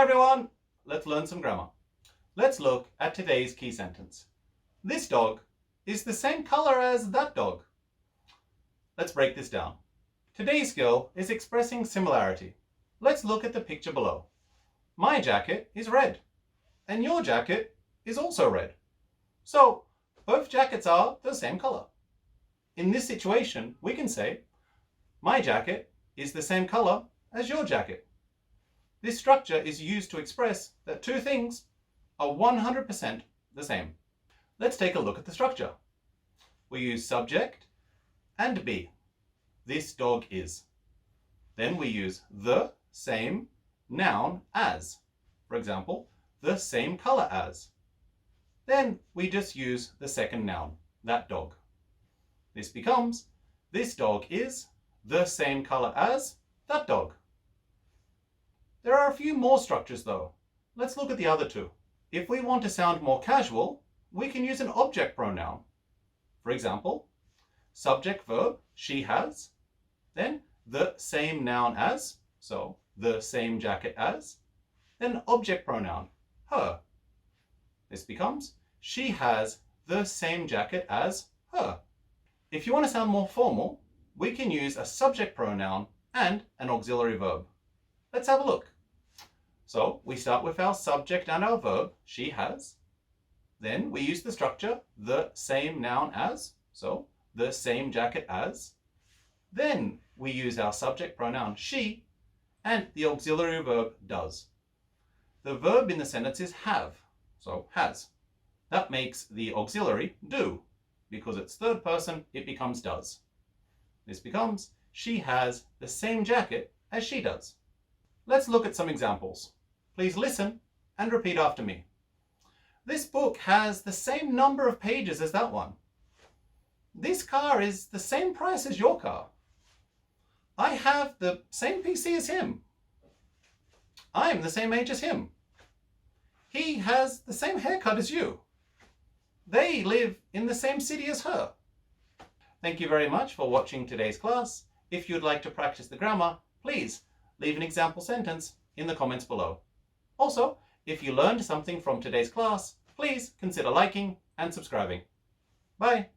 everyone! Let's learn some grammar. Let's look at today's key sentence. This dog is the same color as that dog. Let's break this down. Today's skill is expressing similarity. Let's look at the picture below. My jacket is red, and your jacket is also red. So, both jackets are the same color. In this situation, we can say, my jacket is the same color as your jacket. This structure is used to express that two things are 100% the same. Let's take a look at the structure. We use subject and be. This dog is. Then we use the same noun as. For example, the same color as. Then we just use the second noun, that dog. This becomes, this dog is the same color as that dog. There are a few more structures though. Let's look at the other two. If we want to sound more casual, we can use an object pronoun. For example, subject verb, she has, then the same noun as, so the same jacket as, then object pronoun, her. This becomes, she has the same jacket as her. If you want to sound more formal, we can use a subject pronoun and an auxiliary verb. Let's have a look. So we start with our subject and our verb, she has. Then we use the structure, the same noun as, so the same jacket as. Then we use our subject pronoun, she, and the auxiliary verb, does. The verb in the sentence is have, so has. That makes the auxiliary do. Because it's third person, it becomes does. This becomes, she has the same jacket as she does. Let's look at some examples. Please listen and repeat after me. This book has the same number of pages as that one. This car is the same price as your car. I have the same PC as him. I'm the same age as him. He has the same haircut as you. They live in the same city as her. Thank you very much for watching today's class. If you'd like to practice the grammar, please leave an example sentence in the comments below. Also, if you learned something from today's class, please consider liking and subscribing. Bye!